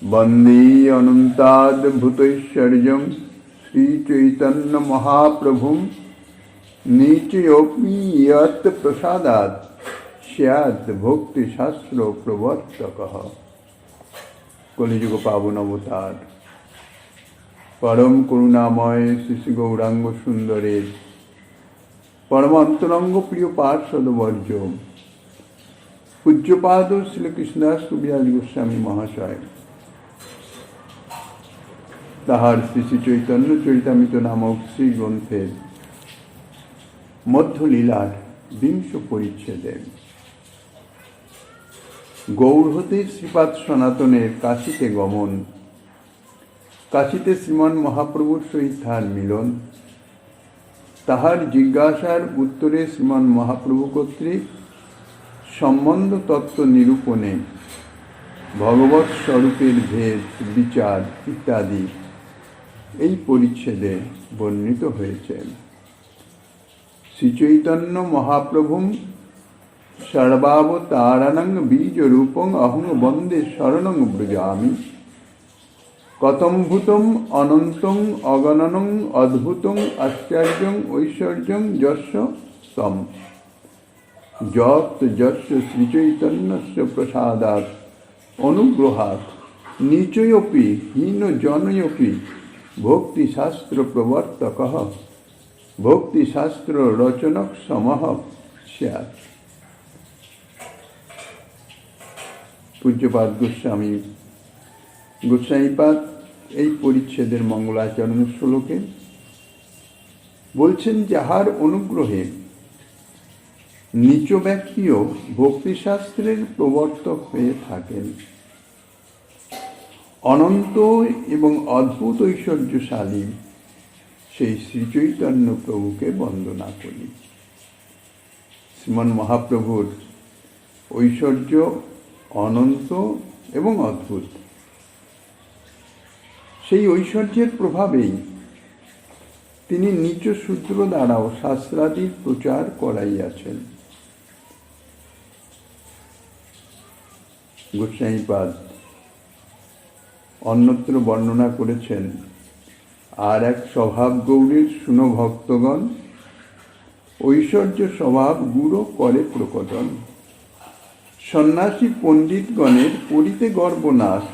वन्दे अनन्ताद्भुतैश्वर्यं श्रीचैतन्यमहाप्रभुं निचयोऽपि यत् प्रसादात् स्यात् भक्तिशास्त्र प्रवर्तकः। कलिजुग पावन अवतार परम करुणामय श्री गौरांग सुंदरेर परम अंतरंग प्रिय पार्षदवर्य पूज्यपाद श्री कृष्णदास कविराज गोस्वामी महाशय ताहार श्री श्री चैतन्य चरितामृत नामक श्री ग्रंथेर मध्यलीलार 20 परिच्छेदे गौर हते श्रीपाद सनातनेर काशीते गमन, काशीते श्रीमान महाप्रभुर सहित ताहार मिलन, ताहार जिज्ञासार उत्तरे श्रीमान महाप्रभु कर्तृक सम्बन्ध तत्व निरूपणे भगवत स्वरूपेर भेद विचार इत्यादि এই পরিচ্ছেদে বর্ণিত হয়েছে। শ্রীচৈতন্য মহাপ্রভুম সর্বাবতারাণং বীজরূপং অহং বন্দে শরণং ব্রজামি কতম ভূতম অনন্তং অগণনং অদ্ভুতং আশ্চর্যং ঐশ্বর্যং যস্য তম যত যস্য শ্রীচৈতন্যস্য প্রসাদাৎ অনুগ্রহাৎ নিচয়োপি হীনজনয়োপি भक्तिशास्त्र प्रवर्तकः भक्तिशास्त्र रचनक समः स्यात्। पूज्यपाद गोस्वामी गोस्वामीपाद এই পরিচ্ছেদের মঙ্গলাচরণ শ্লোকে বলছেন, যাহার অনুগ্রহে নিচ ব্যক্তিও ভক্তিশাস্ত্রের প্রবর্তক হয়ে থাকেন, অনন্ত এবং অদ্ভুত ঐশ্বর্যশালী সেই শ্রীচৈতন্য প্রভুকে বন্দনা করি। শ্রীমন মহাপ্রভুর ঐশ্বর্য অনন্ত এবং অদ্ভুত। সেই ঐশ্বর্যের প্রভাবেই তিনি নিচ সূত্র দ্বারাও শাস্ত্রাদির প্রচার করাইয়াছেন। গোস্বামীপাদ অন্যত্র বর্ণনা করেছেন, আর এক স্বভাব গৌরীর শুনো ভক্তগণ, ঐশ্বর্য স্বভাব গুরু করে প্রকটন, সন্ন্যাসী পণ্ডিতগণের করিতে গর্বনাশ,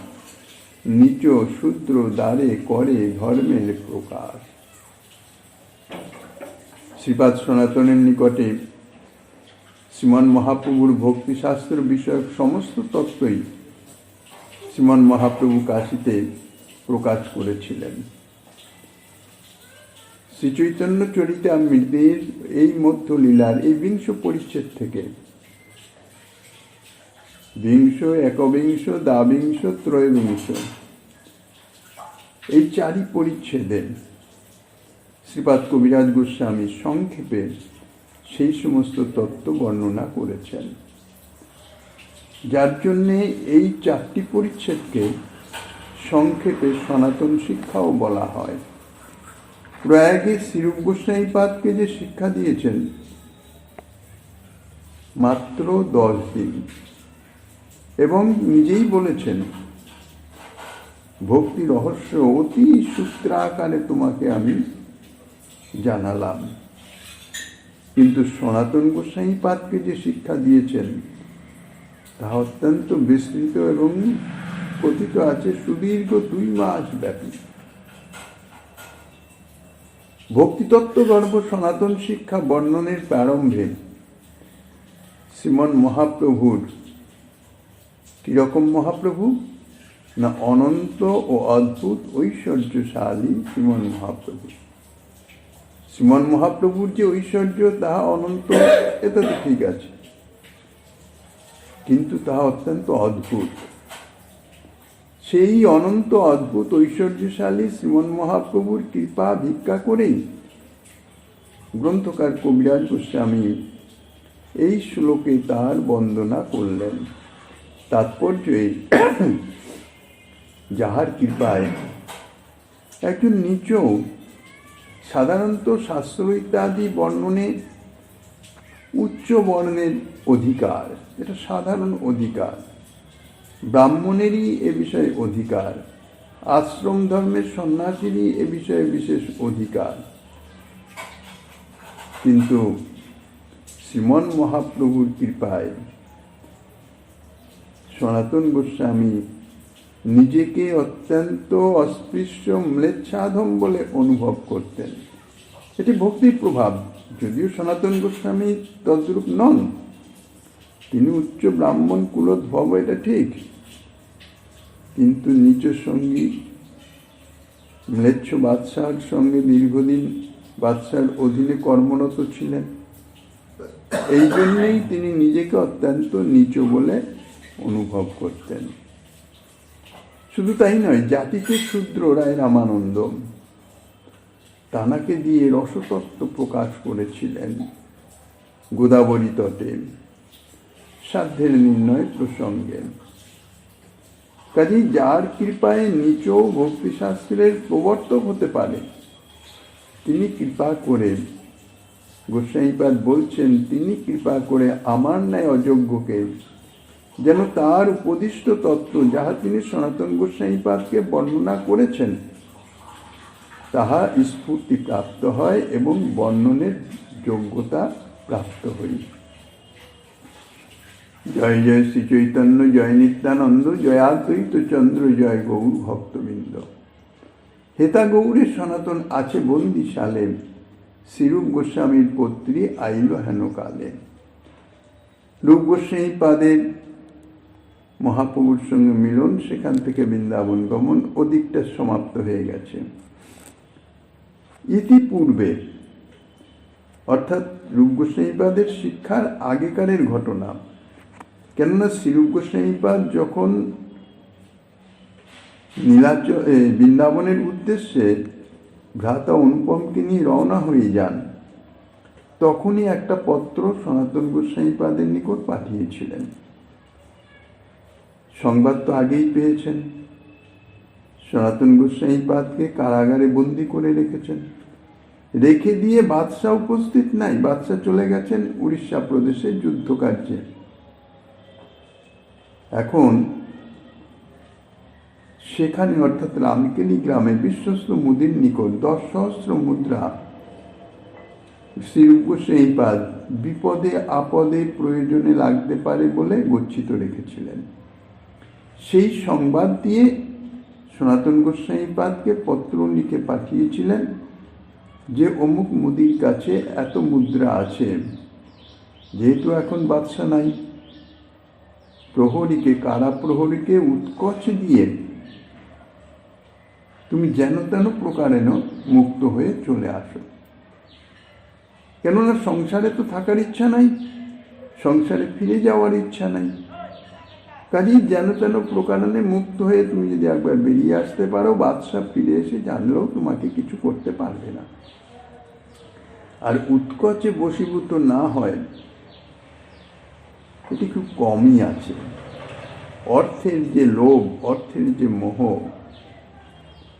নিচ শূদ্র দ্বারে করে ধর্মের প্রকাশ। শ্রীপাদ সনাতনের নিকটে শ্রীমান মহাপ্রভুর ভক্তিশাস্ত্র বিষয়ক সমস্ত তত্ত্বই শ্রীমান মহাপ্রভু কাশীতে প্রকাশ করেছিলেন। শ্রীচৈতন্য চরিতামৃতের এই মধ্যলীলার এই 20 পরিচ্ছেদ থেকে 20, একবিংশ, দ্বাবিংশ, ত্রয়োবিংশ এই 4 পরিচ্ছেদে শ্রীপাদ কবিরাজ গোস্বামী সংক্ষেপে সেই সমস্ত তত্ত্ব বর্ণনা করেছেন, যার জন্যে এই 4টি পরিচ্ছেদকে সংক্ষেপে সনাতন শিক্ষাও বলা হয়। প্রয়াগে শ্রীরূপ গোস্বামীপাদকে যে শিক্ষা দিয়েছেন মাত্র 10 দিন, এবং নিজেই বলেছেন, ভক্তি রহস্য অতি সূত্রাকারে তোমাকে আমি জানালাম। কিন্তু সনাতন গোস্বামীপাদকে যে শিক্ষা দিয়েছেন তা অত্যন্ত বিস্তৃত এবং কথিত আছে সুদীর্ঘ 2 মাস ব্যাপী। ভক্তিতত্ত্ব গর্ভ সনাতন শিক্ষা বর্ণনের প্রারম্ভে শ্রীমন মহাপ্রভুর কিরকম মহাপ্রভু না অনন্ত ও অদ্ভুত ঐশ্বর্যশালী শ্রীমন মহাপ্রভু। শ্রীমন মহাপ্রভুর যে ঐশ্বর্য তাহা অনন্ত, এটা তো ঠিক আছে, কিন্তু তাহা অত্যন্ত অদ্ভুত। সেই অনন্ত অদ্ভুত ঐশ্বর্যশালী শ্রীমন মহাপ্রভুর কৃপা ভিক্ষা করেই গ্রন্থকার কবিরাজ গোস্বামী এই শ্লোকে তার বন্দনা করলেন। তাৎপর্য এই, যাহার কৃপায় একজন নিচ সাধারণত শাস্ত্র ইত্যাদি বর্ণনে উচ্চ বর্ণের অধিকার, এটা সাধারণ অধিকার, ব্রাহ্মণেরই এ বিষয়ে অধিকার, আশ্রম ধর্মের সন্ন্যাসীরই এ বিষয়ে বিশেষ অধিকার। কিন্তু শ্রীমন মহাপ্রভুর কৃপায় সনাতন গোস্বামী নিজেকে অত্যন্ত অস্পৃশ্য ম্লেচ্ছাধম বলে অনুভব করতেন। এটি ভক্তির প্রভাব, যদিও সনাতন গোস্বামী তদ্রূপ নন। তিনি উচ্চ ব্রাহ্মণ কুলোদ্ভব, এটা ঠিক, কিন্তু নিচ সঙ্গী ম্লেচ্ছ বাদশাহর সঙ্গে দীর্ঘদিন বাদশার অধীনে কর্মরত ছিলেন। এই জন্যেই তিনি নিজেকে অত্যন্ত নিচ বলে অনুভব করতেন। শুধু তাই নয়, জাতিকে শূদ্র রায় রামানন্দ তানাকে দিয়ে রসতত্ত্ব প্রকাশ করেছিলেন গোদাবরী তটে সাধ্যের নির্ণয় প্রসঙ্গে। কাজেই যার কৃপায় নিচ ভক্তিশাস্ত্রের প্রবর্তক হতে পারে, তিনি কৃপা করে, গোস্বামীপাদ বলছেন, তিনি কৃপা করে আমার ন্যায় অযোগ্যকে যেন তার উপদিষ্ট তত্ত্ব, যাহা তিনি সনাতন গোস্বামীপাদকে বর্ণনা করেছেন, তাহা স্ফূর্তি প্রাপ্ত হয় এবং বর্ণনের যোগ্যতা প্রাপ্ত হই। জয় জয় শ্রী চৈতন্য, জয় নিত্যানন্দ, জয়াদ্বৈত চন্দ্র, জয় গৌর ভক্তবৃন্দ। হেতা গৌরে সনাতন আছে বন্দিশালে, শ্রীরূপ গোস্বামীর পত্রী আইল হেন কালে। রূপ গোস্বামীপাদের মহাপ্রভুর সঙ্গে মিলন, সেখান থেকে বৃন্দাবন গমন, ওদিকটা সমাপ্ত হয়ে গেছে। ইতিপূর্বে, অর্থাৎ রূপ গোস্বামীপাদের শিক্ষার আগেকারের ঘটনা। কেননা শ্রীরূপ গোস্বামীপাদ যখন বৃন্দাবনের উদ্দেশ্যে ভ্রাতা অনুপমকে নিয়ে রওনা হয়ে যান, তখনই একটা পত্র সনাতন গোস্বামীপাদের নিকট পাঠিয়েছিলেন। সংবাদ তো আগেই পেয়েছেন, সনাতন গোস্বামীপাদকে কারাগারে বন্দী করে রেখেছেন। রেখে দিয়ে বাদশাহ উপস্থিত নাই, বাদশাহ চলে গেছেন উড়িষ্যা প্রদেশে যুদ্ধকার্যে। এখন সেখানে, অর্থাৎ রামকেলি গ্রামে বিশ্বস্ত মুদির নিকট 10,000 মুদ্রা শ্রীরূপ গোস্বামীপাদ বিপদে আপদে প্রয়োজনে লাগতে পারে বলে গচ্ছিত রেখেছিলেন। সেই সংবাদ দিয়ে সনাতন গোস্বামীপাদকে পত্র লিখে পাঠিয়েছিলেন যে অমুক মুদির কাছে এত মুদ্রা আছে। যেহেতু এখন বাদশা নাই, প্রহরীকে, কারা প্রহরীকে উৎকোচ দিয়ে তুমি যেন তেন প্রকারেণ মুক্ত হয়ে চলে আসো। কেননা সংসারে তো থাকার ইচ্ছা নাই, সংসারে ফিরে যাওয়ার ইচ্ছা নাই। কাজেই যেন তেন প্রকারণে মুক্ত হয়ে তুমি যদি একবার বেরিয়ে আসতে পারো, বাদশা ফিরে এসে জানলেও তোমাকে কিছু করতে পারবে না। আর উৎকোচে বশীভূত না হয়, এটি খুব কমই আছে। অর্থের যে লোভ, অর্থের যে মোহ,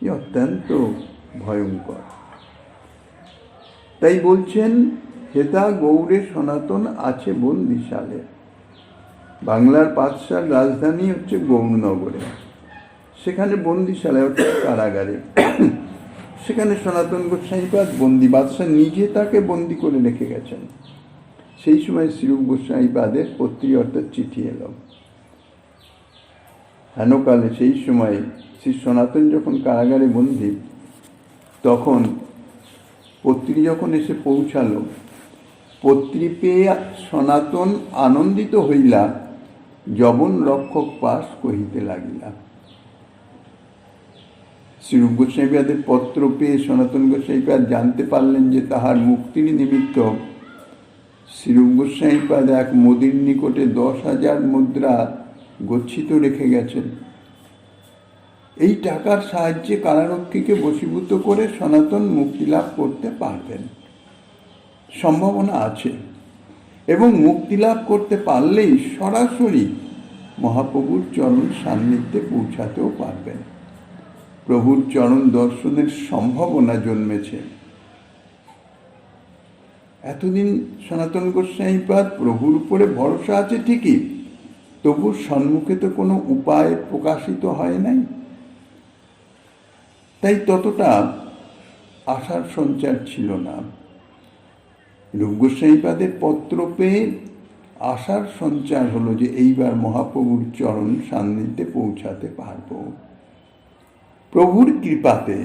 এ অত্যন্ত ভয়ঙ্কর। তাই বলছেন, হেতা গৌরে সনাতন আছে বন্দিশালে। বাংলার পাঁচশার রাজধানী হচ্ছে গৌরনগরে, সেখানে বন্দিশালে অর্থাৎ কারাগারে, সেখানে সনাতন গোস্বামীপাদ বন্দি। বাদশাহ নিজে তাকে বন্দি করে রেখে গেছেন। সেই সময় শ্রীরূপ গোস্বামীপাদের পত্রী অর্থাৎ চিঠি এলো। হেনকালে সেই সময় শ্রী সনাতন যখন কারাগারে বন্দী, তখন পত্রী যখন এসে পৌঁছালো, পত্রী পেয়ে সনাতন আনন্দিত হইলা, যবন রক্ষক পাশ কহিতে লাগিলা। শ্রীরূপ গোস্বামীপাদের পত্র পেয়ে সনাতন গোস্বামীপাদ জানতে পারলেন যে তাহার মুক্তির নিমিত্ত শ্রীরূপ গোস্বামীপাদ এক মুদির নিকটে 10,000 মুদ্রা গচ্ছিত রেখে গেছেন। এই টাকার সাহায্যে কারারক্ষীকে বশীভূত করে সনাতন মুক্তি লাভ করতে পারবেন, সম্ভাবনা আছে। এবং মুক্তি লাভ করতে পারলেই সরাসরি মহাপ্রভুর চরণ সান্নিধ্যে পৌঁছাতেও পারবেন। প্রভুর চরণ দর্শনের সম্ভাবনা জন্মেছে। এতদিন সনাতন গোস্বামীপাদ প্রভুর উপরে ভরসা আছে ঠিকই, তবু সম্মুখে তো কোনো উপায় প্রকাশিত হয় নাই, তাই ততটা আশার সঞ্চার ছিল না। রূপ গোস্বামীপাদের পত্র পেয়ে আশার সঞ্চার হলো যে এইবার মহাপ্রভুর চরণ সান্নিধ্যে পৌঁছাতে পারব প্রভুর কৃপাতে।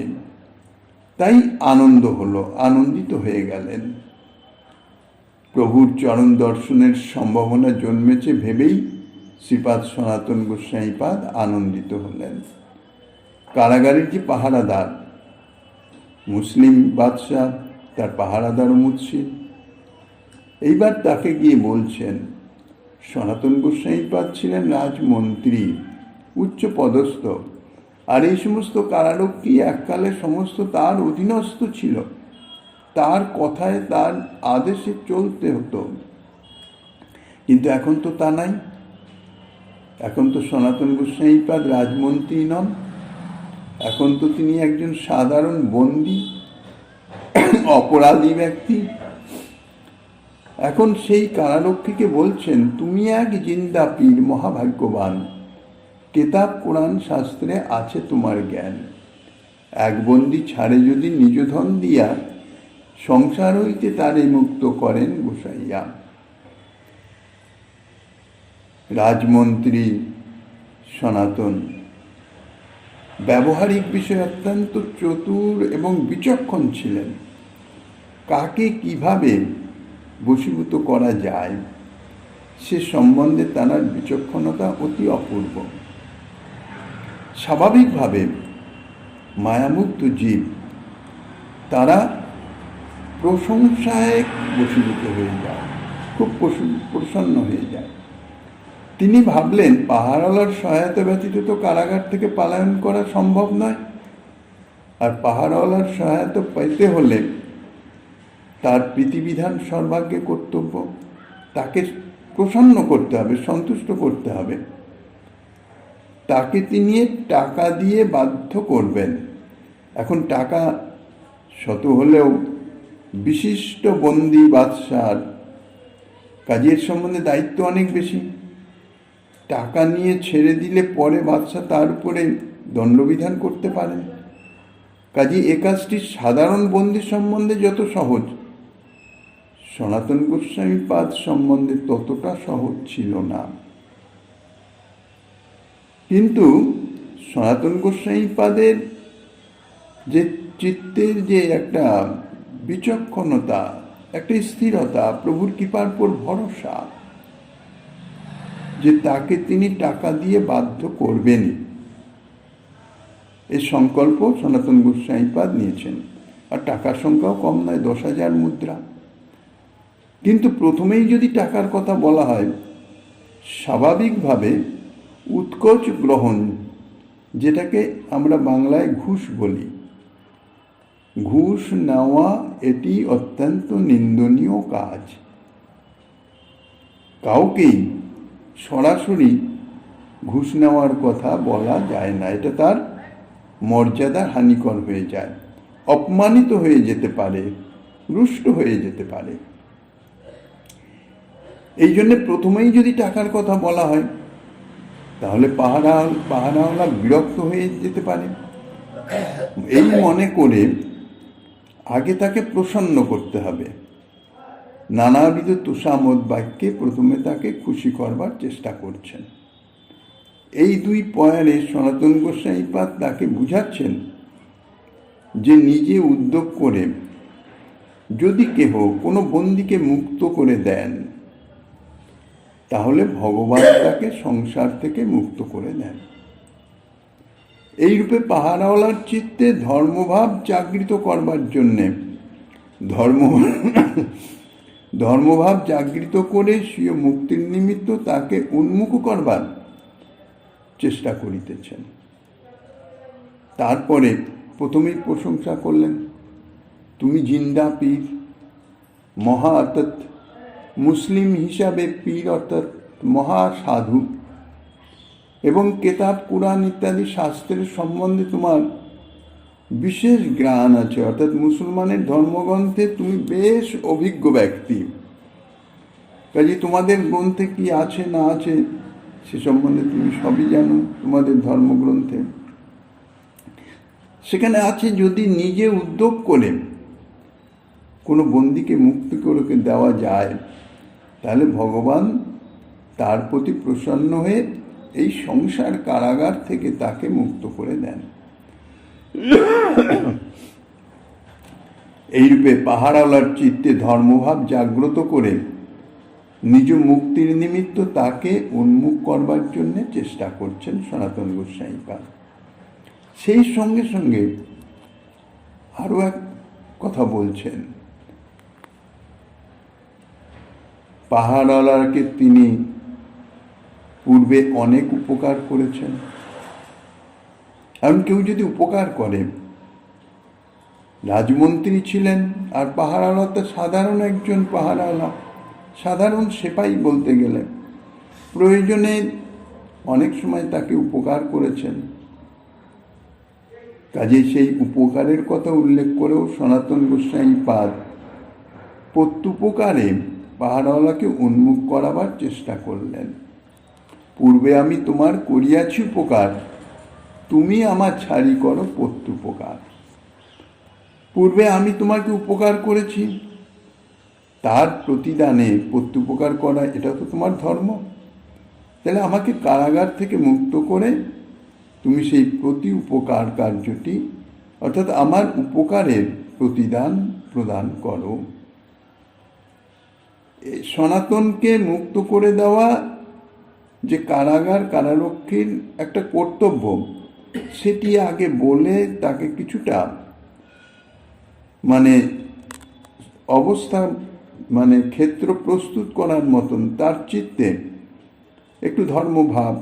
তাই আনন্দ হলো, আনন্দিত হয়ে গেলেন। প্রভুর চরণ দর্শনের সম্ভাবনা জন্মেছে ভেবেই শ্রীপাদ সনাতন গোস্বামীপাদ আনন্দিত হলেন। কারাগারের যে পাহারাদার, মুসলিম বাদশাহ, তার পাহারাদার মুৎসির, এইবার তাকে গিয়ে বলছেন, সনাতন গোস্বামীপাদ ছিলেন রাজমন্ত্রী, উচ্চ পদস্থ, আর এই সমস্ত কারারক্ষী এককালে সমস্ত তার অধীনস্থ ছিল, তার কথায় তার আদেশে চলতে হতো। কিন্তু এখন তো তা নাই। এখন তো সনাতন গোস্বামীপাদ রাজমন্ত্রী নন, এখন তো তিনি একজন সাধারণ বন্দী, অপরাধী ব্যক্তি। এখন সেই কারারক্ষীকে বলছেন, তুমি এক জিন্দা পীর, মহাভাগ্যবান, কেতাব কোরআন শাস্ত্রে আছে তোমার জ্ঞান। এক বন্দি ছাড়ে যদি নিজ ধন দিয়া, সংসার হইতে তারে মুক্ত করেন গোসাইয়া। রাজমন্ত্রী সনাতন ব্যবহারিক বিষয়ে অত্যন্ত চতুর এবং বিচক্ষণ ছিলেন। কাকে কিভাবে বশীভূত করা যায় সে সম্বন্ধে তার বিচক্ষণতা অতি অপূর্ব। স্বাভাবিকভাবে মায়ামুক্ত জীব তারা প্রশংসায় বশীভূত হয়ে যায়, খুব প্রসন্ন হয়ে যায়। তিনি ভাবলেন, পাহারাওয়ালার সহায়তা ব্যতীত তো কারাগার থেকে পলায়ন করা সম্ভব নয়, আর পাহারাওয়ালার সহায়তা পেতে হলে তার প্রীতিবিধান সর্বাগ্যে কর্তব্য, তাকে প্রসন্ন করতে হবে, সন্তুষ্ট করতে হবে। তাকে তিনি টাকা দিয়ে বাধ্য করবেন। এখন টাকা শত হলেও বিশিষ্ট বন্দী বাদশার কাজের সম্বন্ধে দায়িত্ব অনেক বেশি। টাকা নিয়ে ছেড়ে দিলে পরে বাদশাহ তার উপরে দণ্ডবিধান করতে পারেন। কাজে এ কাজটি সাধারণ বন্দী সম্বন্ধে যত সহজ, সনাতন গোস্বামীপাদ সম্বন্ধে ততটা সহজ ছিল না। কিন্তু সনাতন গোস্বামীপাদের যে চিত্তের যে একটা বিচক্ষণতা, একটা স্থিরতা, প্রভুর কৃপার উপর ভরসা, যে তাকে তিনি টাকা দিয়ে বাধ্য করবেনই, এই সংকল্প সনাতন গোস্বামীপাদ নিয়েছেন। আর টাকার সংখ্যাও কম নয়, 10,000 মুদ্রা। কিন্তু প্রথমেই যদি টাকার কথা বলা হয়, স্বাভাবিকভাবে উৎকোচ গ্রহণ, যেটাকে আমরা বাংলায় ঘুষ বলি, ঘুষ নেওয়া এটি অত্যন্ত নিন্দনীয় কাজ। কাউকেই সরাসরি ঘুষ নেওয়ার কথা বলা যায় না, এটা তার মর্যাদা হানিকর হয়ে যায়, অপমানিত হয়ে যেতে পারে, রুষ্ট হয়ে যেতে পারে। এই জন্য প্রথমেই যদি টাকার কথা বলা হয়, তাহলে পাহারাওয়ালা বিরক্ত হয়ে যেতে পারে। এই মনে করে আগে তাকে প্রসন্ন করতে হবে। নানাবিধ তুষামোদ বাক্যে প্রথমে তাকে খুশি করবার চেষ্টা করছেন। এই দুই পয়ারে সনাতন গোস্বামীপাদ তাকে বুঝাচ্ছেন যে নিজে উদ্যোগ করে যদি কেহ কোনো বন্দীকে মুক্ত করে দেন, তাহলে ভগবান তাকে সংসার থেকে মুক্ত করে দেন। এইরূপে পাহারাওয়ালার চিত্তে ধর্মভাব জাগৃত করবার জন্যে ধর্মভাব জাগৃত করে স্বীয় মুক্তির নিমিত্ত তাকে উন্মুখ করবার চেষ্টা করিতেছেন। তারপরে প্রথমেই প্রশংসা করলেন, তুমি জিন্দা পীর, মহা অর্থাৎ মুসলিম হিসাবে পীর অর্থাৎ মহাসাধু, এবং কেতাব কুরআন ইত্যাদি শাস্ত্রের সম্বন্ধে তোমার বিশেষ জ্ঞান আছে, অর্থাৎ মুসলমানের ধর্মগ্রন্থে তুমি বেশ অভিজ্ঞ ব্যক্তি। কাজে তোমাদের গ্রন্থে কি আছে না আছে সে সম্বন্ধে তুমি সবই জানো তোমাদের ধর্মগ্রন্থে। সেখানে আছে, যদি নিজে উদ্যোগ করে কোনো বন্দীকে মুক্তি করে দেওয়া যায়, তাহলে ভগবান তার প্রতি প্রসন্ন হয়ে এই সংসার কারাগার থেকে তাকে মুক্ত করে দেন। এইরূপে পাহাড়ওয়ালার চিত্তে ধর্মভাব জাগ্রত করে নিজ মুক্তির নিমিত্ত তাকে উন্মুখ করবার জন্য চেষ্টা করছেন সনাতন গোস্বামীপাদ। সেই সঙ্গে সঙ্গে আরো এক কথা বলছেন, পাহাড়ওয়ালাকে তিনি পূর্বে অনেক উপকার করেছেন। এমন কেউ যদি উপকার করে, রাজমন্ত্রী ছিলেন আর পাহাড়ওয়ালা তো সাধারণ একজন পাহাড়ওয়ালা, সাধারণ সেপাই বলতে গেলে, প্রয়োজনে অনেক সময় তাকে উপকার করেছেন। কাজেই সেই উপকারের কথা উল্লেখ করেও সনাতন গোস্বামীপাদ প্রত্যুপকারে পাহাড়ওয়ালাকে উন্মুখ করাবার চেষ্টা করলেন। পূর্বে আমি তোমার করিয়াছি উপকার, তুমি আমার ছাড়ি করো প্রত্যুপকার। পূর্বে আমি তোমাকে উপকার করেছি, তার প্রতিদানে প্রত্যুপকার করা এটা তো তোমার ধর্ম। তাহলে আমাকে কারাগার থেকে মুক্ত করে তুমি সেই প্রতি উপকার কার্যটি, অর্থাৎ আমার উপকারের প্রতিদান প্রদান করো। সনাতনকে মুক্ত করে দেওয়া যে কারাগার কারারক্ষীর একটা কর্তব্য, সেটি আগে বলে তাকে কিছুটা অবস্থা ক্ষেত্র প্রস্তুত করার মতন তার চিত্তে একটু ধর্মভাব,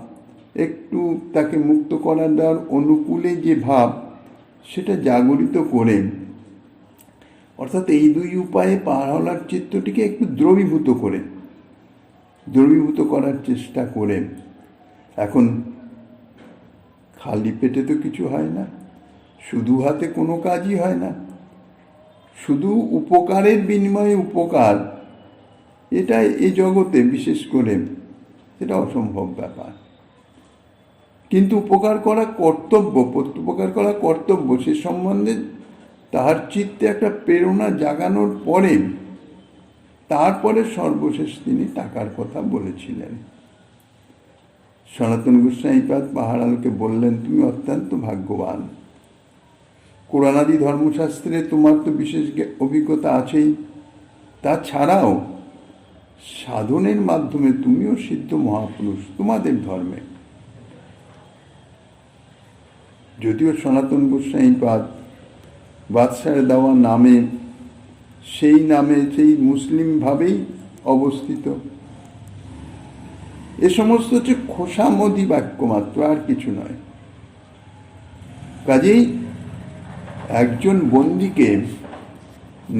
একটু তাকে মুক্ত করার দেওয়ার অনুকূলে যে ভাব, সেটা জাগরিত করে, অর্থাৎ এই দুই উপায়ে পাহাড়ওয়ালার চিত্তটিকে একটু দ্রবীভূত করার চেষ্টা করে। এখন খালি পেটে তো কিছু হয় না, শুধু হাতে কোনো কাজই হয় না। শুধু উপকারের বিনিময়ে উপকার, এটা এই জগতে বিশেষ করে এটা অসম্ভব ব্যাপার। কিন্তু উপকার করা কর্তব্য, প্রত্যুপকার করা কর্তব্য, সে সম্বন্ধে তাহার চিত্তে একটা প্রেরণা জাগানোর পরে, তারপরে সর্বশেষ তিনি টাকার কথা বলেছিলেন। সনাতন গোস্বামীপাদ পাহাড়ওয়ালাকে বললেন, তুমি অত্যন্ত ভাগ্যবান। কোরআনাদি ধর্মশাস্ত্রে তোমার তো বিশেষ অভিজ্ঞতা আছেই, তাছাড়াও সাধনের মাধ্যমে তুমিও সিদ্ধ মহাপুরুষ তোমাদের ধর্মে। যদিও সনাতন গোস্বামীপাদ বাদশাহের দেওয়া নামে, সেই মুসলিম ভাবেই অবস্থিত, এ সমস্ত হচ্ছে খোসামদি বাক্য মাত্র, আর কিছু নয়। কাজেই একজন বন্দীকে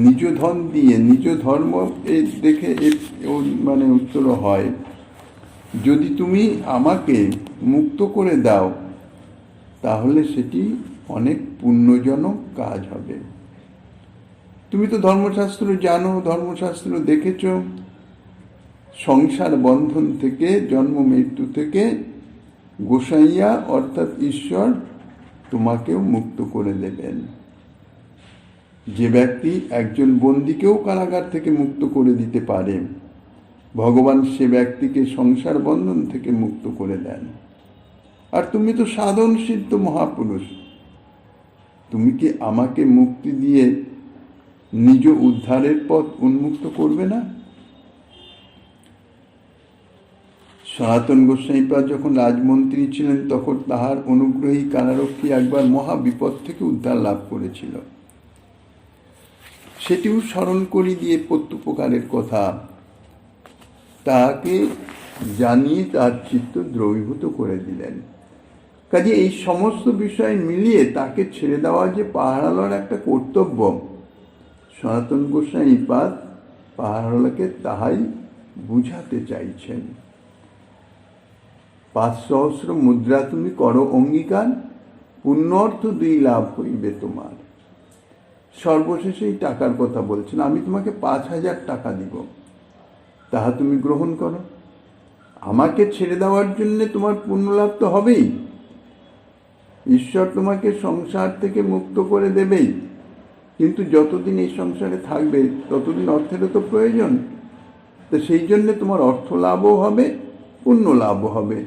নিজ ধন দিয়ে, নিজ ধর্ম দেখে উত্তর হয়, যদি তুমি আমাকে মুক্ত করে দাও, তাহলে সেটি অনেক পুণ্যজনক কাজ হবে। তুমি তো ধর্মশাস্ত্র জানো, ধর্মশাস্ত্র দেখেছ, সংসার বন্ধন থেকে, জন্ম মৃত্যু থেকে গোসাইয়া অর্থাৎ ঈশ্বর তোমাকেও মুক্ত করে দেবেন। যে ব্যক্তি একজন বন্দীকেও কারাগার থেকে মুক্ত করে দিতে পারে, ভগবান সে ব্যক্তিকে সংসার বন্ধন থেকে মুক্ত করে দেন। আর তুমি তো সাধন সিদ্ধ মহাপুরুষ, তুমি কি আমাকে মুক্তি দিয়ে নিজ উদ্ধারের পথ উন্মুক্ত করবে না? সনাতন গোস্বামীপাদ যখন রাজমন্ত্রী ছিলেন, তখন তাহার অনুগ্রহী কারারক্ষী একবার মহা বিপদ থেকে উদ্ধার লাভ করেছিল। সেটিও স্মরণ করি দিয়ে প্রত্যুপকারের কথা তাহাকে জানিয়ে তার চিত্ত দ্রবীভূত করে দিলেন। কাজে এই সমস্ত বিষয় মিলিয়ে তাকে ছেড়ে দেওয়া যে পাহাড়ওয়ালার একটা কর্তব্য, সনাতন গোস্বামীপাদ পাহাড়ওয়ালাকে তাহাই বুঝাতে চাইছেন। 500 মুদ্রা তুমি করো অঙ্গীকার, পুণ্য অর্থ 2 লাভ হইবে তোমার। সর্বশেষে এই টাকার কথা বলছেন, আমি তোমাকে 5000 টাকা দিব, তাহা তুমি গ্রহণ করো। আমাকে ছেড়ে দেওয়ার জন্য তোমার পুণ্যলাভ তো হবেই, ঈশ্বর তোমাকে সংসার থেকে মুক্ত করে দেবেই, কিন্তু যতদিন এই সংসারে থাকবে ততদিন অর্থেরও তো প্রয়োজন। তো সেই জন্য তোমার অর্থ লাভও হবে, পুণ্য লাভও হবে,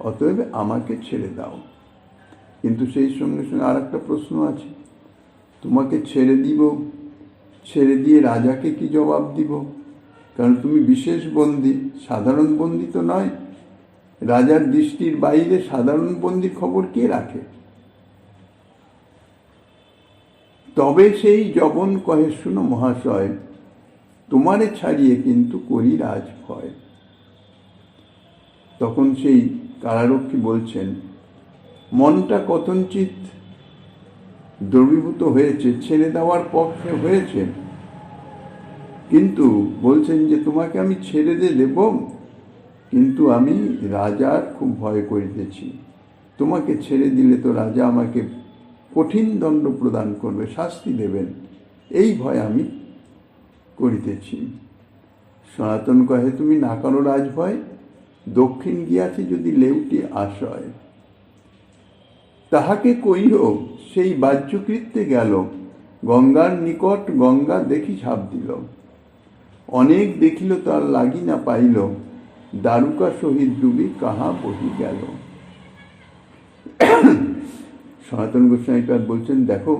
অতএব আমাকে ছেড়ে দাও। কিন্তু সেই সঙ্গে সঙ্গে আর একটা প্রশ্ন আছে, তোমাকে ছেড়ে দিব, ছেড়ে দিয়ে রাজাকে কি জবাব দিব? কারণ তুমি বিশেষ বন্দী, সাধারণ বন্দী তো নয়। রাজার দৃষ্টির বাইরে সাধারণ বন্দির খবর কে রাখে? তবে সেই যবন কহে, শুনো মহাশয়, তোমারে ছাড়িয়ে কিন্তু করি রাজ ভয়। তখন সেই কারারক্ষী বলছেন, মনটা কথঞ্চিত দ্রবীভূত হয়েছে, ছেড়ে দেওয়ার পক্ষে হয়েছে, কিন্তু বলছেন যে তোমাকে আমি ছেড়ে দেব, কিন্তু আমি রাজার খুব ভয় করিতেছি। তোমাকে ছেড়ে দিলে তো রাজা আমাকে কঠিন দণ্ড প্রদান করবে, শাস্তি দেবেন, এই ভয় আমি করিতেছি। সনাতন কহে, তুমি না করো রাজভয়, দক্ষিণ গিয়াছে যদি লেউটি আশয়। তাহাকে কইহ সেই বাহ্যকৃত্যে গেল, গঙ্গার নিকট গঙ্গা দেখি ঝাঁপ দিল। অনেক দেখিল তার লাগি না পাইল, দারুকা সহিত ডুবি কাহা বহি গেল। সনাতন গোস্বামীপাদ বলছেন, দেখো,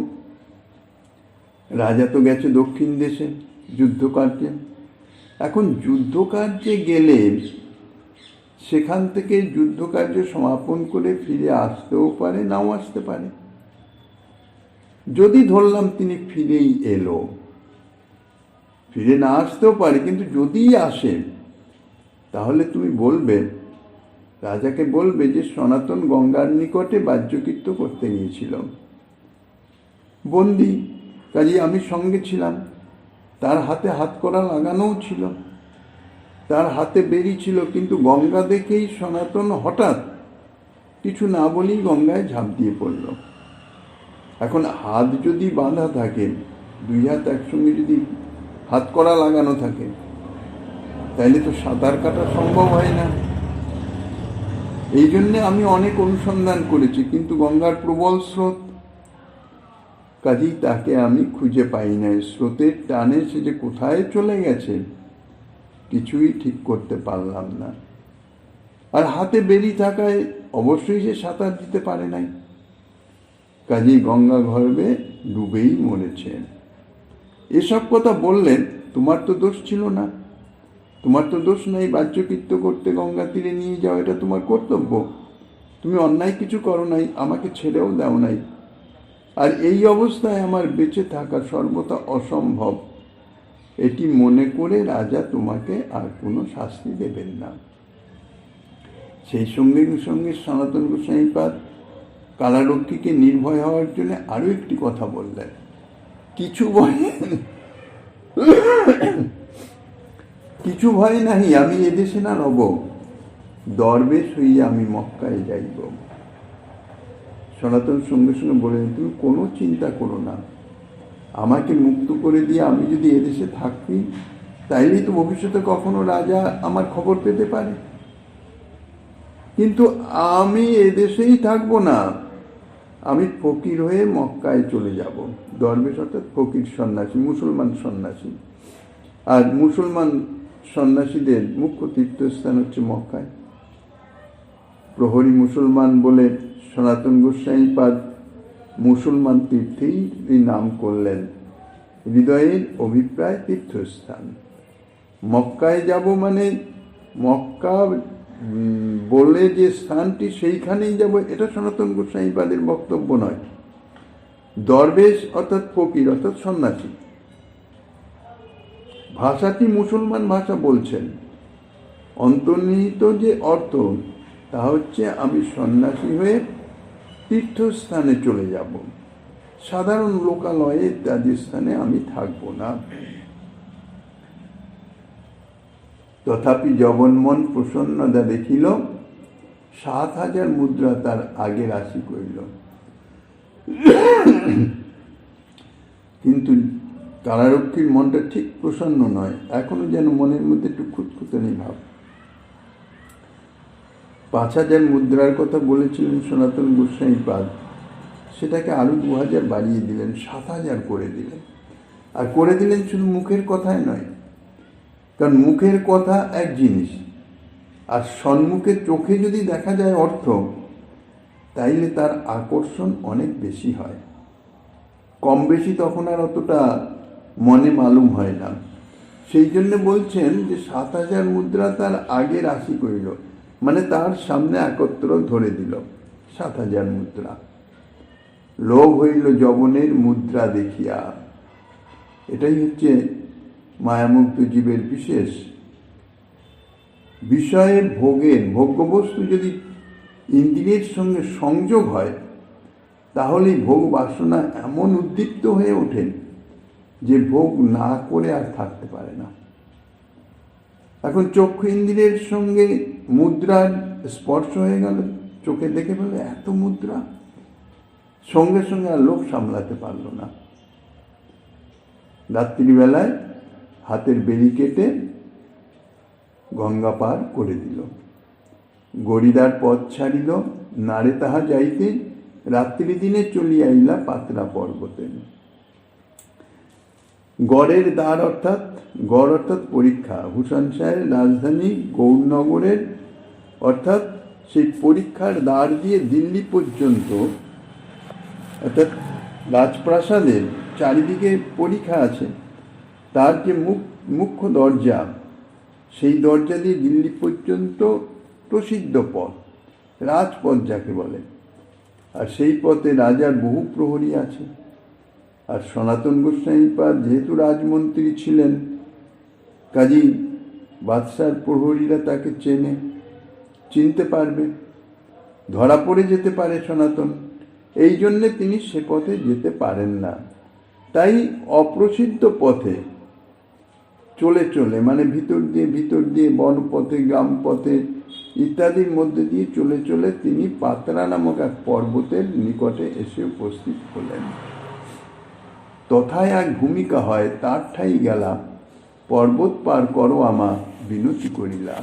রাজা তো গেছে দক্ষিণ দেশে যুদ্ধকার্যে। এখন যুদ্ধকার্যে গেলে সেখান থেকে যুদ্ধকার্য সমাপন করে ফিরে আসতেও পারে, নাও আসতে পারে। যদি ধরলাম তিনি ফিরেই এলো, ফিরে না আসতেও পারে, কিন্তু যদিই আসে, তাহলে তুমি বলবে, রাজাকে বলবে যে সনাতন গঙ্গার নিকটে বাহ্যকৃত্য করতে গিয়েছিল, বন্দি, কাজে আমি সঙ্গে ছিলাম, তার হাতে হাতকড়া লাগানোও ছিল, তার হাতে বেরি ছিল, কিন্তু গঙ্গা দেখেই সনাতন হঠাৎ কিছু না বলেই গঙ্গায় ঝাঁপ দিয়ে পড়ল। এখন হাত যদি বাঁধা থাকে, দুই হাত একসঙ্গে যদি হাতকড়া লাগানো থাকে, তাইলে তো সাঁতার কাটা সম্ভব হয় না। এই জন্যে আমি অনেক অনুসন্ধান করেছি, কিন্তু গঙ্গার প্রবল স্রোত, কাজেই তাকে আমি খুঁজে পাই নাই। স্রোতের টানে সে যে কোথায় চলে গেছে কিছুই ঠিক করতে পারলাম না। আর হাতে বেরি থাকায় অবশ্যই সে সাঁতার দিতে পারে নাই, কাজেই গঙ্গা গর্ভে ডুবেই মরেছে। এসব কথা বললেন, তোমার তো দোষ ছিল না, তোমার তো দোষ নাই, বাহ্যকৃত্য করতে গঙ্গা তীরে নিয়ে যাও, এটা তোমার কর্তব্য। তুমি অন্যায় কিছু করো নাই, আমাকে ছেড়েও দাও নাই, আর এই অবস্থায় আমার বেঁচে থাকা সর্বদা অসম্ভব, এটি মনে করে রাজা তোমাকে আর কোনো শাস্তি দেবেন না। সেই সঙ্গে সঙ্গে সনাতন গোস্বামীপাদ কারারক্ষীকে নির্ভয় হওয়ার জন্য আরো একটি কথা বললেন, কিছু ভয় নাহি, আমি এদেশে না রব, দরবেশ হইয়া আমি মক্কায় যাইব। সনাতন সঙ্গে সঙ্গে বললেন, তুমি কোনো চিন্তা করো না, আমাকে মুক্ত করে দিয়ে আমি যদি এদেশে থাকি, তাইলেই তো ভবিষ্যতে কখনো রাজা আমার খবর পেতে পারে। কিন্তু আমি এদেশেই থাকবো না, আমি ফকির হয়ে মক্কায় চলে যাব। দরবেশ অর্থাৎ ফকির সন্ন্যাসী, মুসলমান সন্ন্যাসী। আর মুসলমান সন্ন্যাসীদের মুখ্য তীর্থস্থান হচ্ছে মক্কায়। প্রহরী মুসলমান বলে সনাতন গোস্বামীপাদ মুসলমান তীর্থেই নাম করলেন, হৃদয়ের অভিপ্রায় তীর্থস্থান। মক্কায় যাব মানে মক্কা বলে যে স্থানটি সেইখানেই যাব, এটা সনাতন গোস্বামীপাদের বক্তব্য নয়। দরবেশ অর্থাৎ ফকির অর্থাৎ সন্ন্যাসী, ভাষাটি মুসলমান ভাষা বলছেন, অন্তর্নিহিত যে অর্থ তা হচ্ছে আমি সন্ন্যাসী হয়ে তীর্থস্থানে চলে যাব, সাধারণ লোকালয়ে ইত্যাদি স্থানে আমি থাকব না। তথাপি জবনমন প্রসন্নতা দেখিল, 7,000 মুদ্রা তার আগে রাশি করিল। কিন্তু কারারক্ষীর মনটা ঠিক প্রসন্ন নয়, এখনো যেন মনের মধ্যে একটু খুঁতখুঁতানি ভাব। 5,000 মুদ্রার কথা বলেছিলেন সনাতন গোস্বামীপাদ, সেটাকে আরো 2,000 বাড়িয়ে দিলেন, 7,000 করে দিলেন। আর করে দিলেন শুধু মুখের কথায় নয়, কারণ মুখের কথা এক জিনিস, আর সম্মুখে চোখে যদি দেখা যায় অর্থ, তাইলে তার আকর্ষণ অনেক বেশি হয়। কম বেশি তখন আর অতটা মনে মালুম হয় না। সেই জন্য বলছেন যে 7,000 মুদ্রা তার আগে রাশি করিল, মানে তার সামনে একত্র ধরে দিল 7,000 মুদ্রা। লোভ হইল যবনের মুদ্রা দেখিয়া। এটাই হচ্ছে মায়ামুক্ত জীবের বিশেষ। বিষয়ে ভোগের ভোগ্যবস্তু যদি ইন্দ্রিয়ের সঙ্গে সংযোগ হয়, তাহলে ভোগ বাসনা এমন উদ্দীপ্ত হয়ে ওঠে যে ভোগ না করে আর থাকতে পারে না। এখন চক্ষু ইন্দ্রিয়ের সঙ্গে মুদ্রার স্পর্শ হয়ে গেল, চোখে দেখে ফেলে এত মুদ্রা, সঙ্গে সঙ্গে আর লোভ সামলাতে পারল না। রাত্রিবেলায় হাতের বেড়ি কেটে গঙ্গা পার করে দিল। গরিদার পথ ছাড়িল, নারে তাহা যাইতে, রাত্রি দিনে চলিয়া আইলা পাতলা পর্বতে। গড়ের দ্বার অর্থাৎ গড় অর্থাৎ পরীক্ষা, হুসাইন শাহের রাজধানী গৌরনগরের অর্থাৎ সেই পরীক্ষার দ্বার দিয়ে দিল্লি পর্যন্ত, অর্থাৎ রাজপ্রাসাদের চারিদিকে পরীক্ষা আছে, তার যে মুখ্য দরজা, সেই দরজা দিয়ে দিল্লি পর্যন্ত প্রসিদ্ধ পথ, রাজপথ যাকে বলে। আর সেই পথে রাজার বহু প্রহরী আছে। আর সনাতন গোস্বামীপাদ যেহেতু রাজমন্ত্রী ছিলেন, কাজী বাদশার প্রহরীরা তাকে চিনতে পারবে, ধরা পড়ে যেতে পারে সনাতন। এই জন্যে তিনি সে পথে যেতে পারেন না। তাই অপ্রসিদ্ধ পথে চলে মানে ভিতর দিয়ে বনপথে, গ্রাম পথে ইত্যাদির মধ্যে দিয়ে চলে তিনি পাতরা নামক এক পর্বতের নিকটে এসে উপস্থিত হলেন। তথায় এক ভূমিকা হয়, তার ঠাই গেলা, পর্বত পার করো আমা বিনতি করিলা।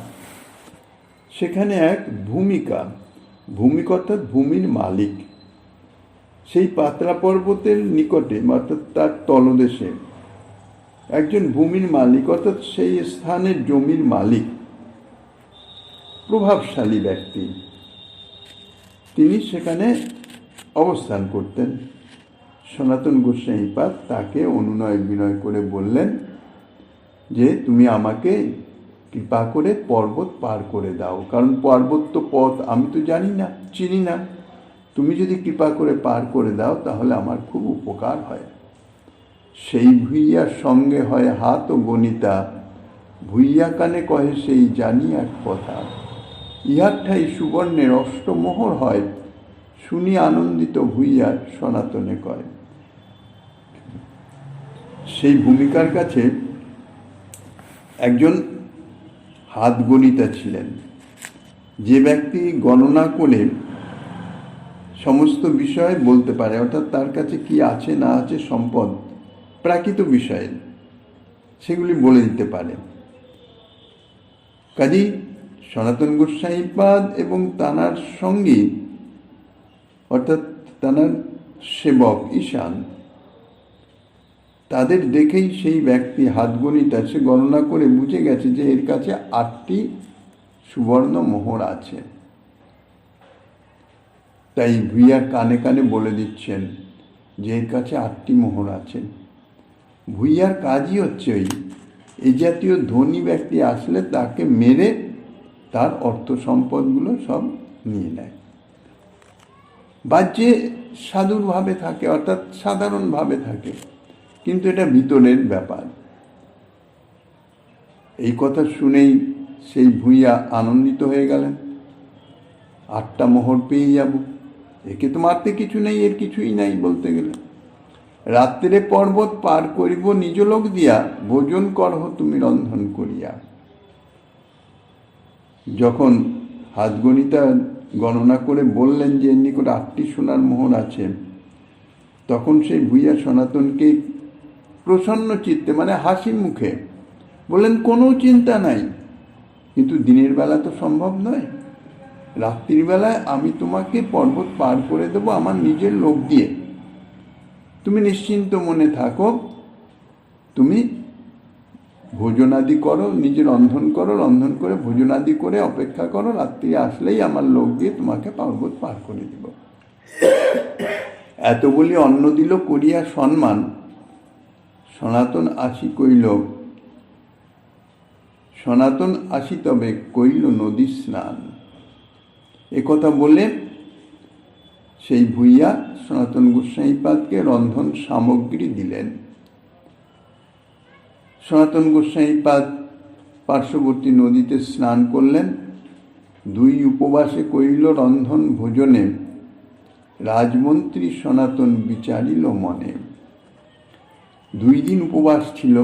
সেখানে এক ভূমিকা অর্থাৎ ভূমির মালিক, সেই পাতলা পর্বতের নিকটে অর্থাৎ তার তলদেশে একজন ভূমির মালিক, অর্থাৎ সেই স্থানের জমির মালিক, প্রভাবশালী ব্যক্তি, তিনি সেখানে অবস্থান করতেন। সনাতন গোস্বামীপাদ তাকে অনুনয় বিনয় করে বললেন যে তুমি আমাকে কৃপা করে পর্বত পার করে দাও, কারণ পর্বত তো পথ আমি তো জানি না, চিনি না, তুমি যদি কৃপা করে পার করে দাও তাহলে আমার খুব উপকার হয়। সেই ভুইয়ার সঙ্গে হয় হাত ও গণিতা, ভুইয়া কানে কহে সেই জানি এক কথা, ইহার ঠাই সুবর্ণের অষ্টমোহর হয়, শুনি আনন্দিত ভুইয়ার সনাতনে কয়। সেই ভূমিকার কাছে একজন হাত গণিতা ছিলেন, যে ব্যক্তি গণনা করে সমস্ত বিষয় বলতে পারে, অর্থাৎ তার কাছে কি আছে না আছে সম্পদ, প্রাকৃত বিষয়ে সেগুলি বলে দিতে পারে। কাজী সনাতন গোস্বামীপাদ এবং তানার সঙ্গী অর্থাৎ তানার সেবক ঈশান, তাদের দেখেই সেই ব্যক্তি হাত গণিতা, সে গণনা করে বুঝে গেছে যে এর কাছে 8টি সুবর্ণ মোহর আছে। তাই ভুইয়া কানে কানে বলে দিচ্ছেন যে এর কাছে 8টি মোহর আছে। ভুইয়ার কাজই হচ্ছে এই জাতীয় ধনী ব্যক্তি আসলে তাকে মেরে তার অর্থ সম্পদগুলো সব নিয়ে নেয়। বাহ্যে সাধুরভাবে থাকে, অর্থাৎ সাধারণভাবে থাকে, কিন্তু এটা ভিতরের ব্যাপার। এই কথা শুনেই সেই ভুইয়া আনন্দিত হয়ে গেলেন, 8টা মোহর পেয়ে যাব, একে তো মারতে কিছু নেই, এর কিছুই নাই বলতে গেলে। রাত্রে পর্বত পার করিব নিজ লোক দিয়া, ভোজন করহ তুমি রন্ধন করিয়া। যখন হাতগণিতা গণনা করে বললেন যে এর নিকট 8টি সোনার মোহর আছে, তখন সেই ভুইয়া সনাতনকে প্রসন্ন চিত্তে মানে হাসি মুখে বললেন কোনো চিন্তা নাই, কিন্তু দিনের বেলা তো সম্ভব নয়, রাত্রিবেলায় আমি তোমাকে পর্বত পার করে দেবো আমার নিজের লোক দিয়ে। তুমি নিশ্চিন্ত মনে থাকো, তুমি ভোজনাদি করো, নিজে রন্ধন করো, রন্ধন করে ভোজনাদি করে অপেক্ষা করো, রাত্রি আসলেই আমার লোক দিয়ে তোমাকে পর্বত পার করে দেব। এত বলি অন্ন দিল করিয়া সম্মান, সনাতন আসি কইল, সনাতন আসি তবে কইল নদী স্নান। একথা বলে সেই ভূঁইয়া সনাতন গোস্বামীপাদকে রন্ধন সামগ্রী দিলেন। সনাতন গোস্বামীপাদ পার্শ্ববর্তী নদীতে স্নান করলেন। 2 উপবাসে করিল রন্ধন ভোজনে, রাজমন্ত্রী সনাতন বিচারিল মনে। 2 দিন উপবাস ছিল,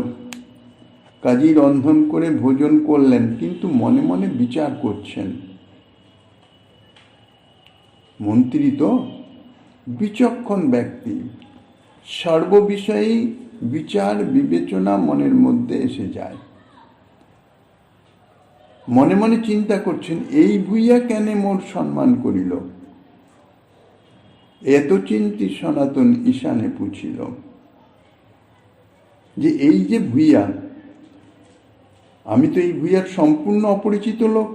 কাজী রন্ধন করে ভোজন করলেন, কিন্তু মনে মনে বিচার করছেন। মন্ত্রী তো বিচক্ষণ ব্যক্তি, সর্ববিষয়ে বিচার বিবেচনা মনের মধ্যে এসে যায়। মনে মনে চিন্তা করছেন, এই ভূঁইয়া কেন মোর সম্মান করিল? এত চিন্তি সনাতন ঈশানে পুছিল যে এই যে ভূঁইয়া, আমি তো এই ভূঁইয়ার সম্পূর্ণ অপরিচিত লোক,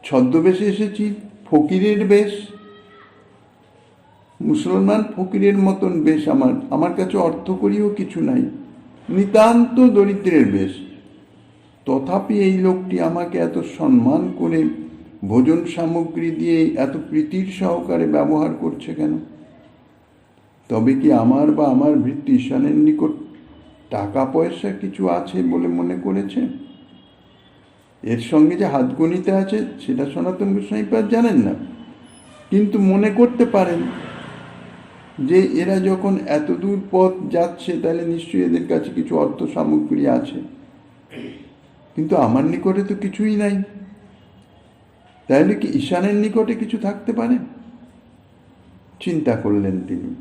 ছদ্মবেশে এসেছি, ফকিরের বেশ, মুসলমান ফকিরের মতন বেশ, আমার কাছে অর্থকরীও কিছু নাই, নিতান্ত দরিদ্রের বেশ। তথাপি এই লোকটি আমাকে এত সম্মান করে ভোজন সামগ্রী দিয়ে এত প্রীতির সহকারে ব্যবহার করছে কেন? তবে কি আমার বা আমার ভৃত্য ঈশানের নিকট টাকা পয়সা কিছু আছে বলে মনে করেছে? এর সঙ্গে যে হাত গণিতে আছে সেটা সনাতন গোস্বামীপাদ জানেন না, কিন্তু মনে করতে পারেন যে এরা যখন এত দূর পথ যাচ্ছে তাহলে নিশ্চয়ই এদের কাছে কিছু অর্থ সামগ্রী আছে, কিন্তু আমার নিকটে তো কিছুই নাই, তাহলে কি ঈশানের নিকটে কিছু থাকতে পারে? চিন্তা করলেন তিনি।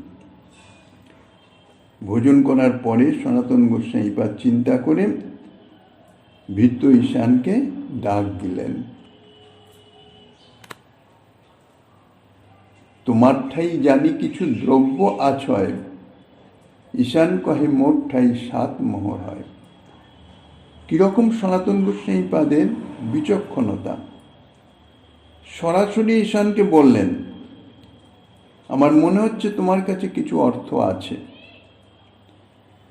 ভোজন করার পরে সনাতন গোস্বামীপাদ চিন্তা করে ভৃত্য ঈশানকে ডাক দিলেন। তোমার ঠাই জানি কিছু দ্রব্য আছয়, ঈশান কহে মোর ঠাই 7 মোহর হয়। কিরকম সনাতন গোস্বামীপাদের বিচক্ষণতা! সরাসরি ঈশানকে বললেন, আমার মনে হচ্ছে তোমার কাছে কিছু অর্থ আছে।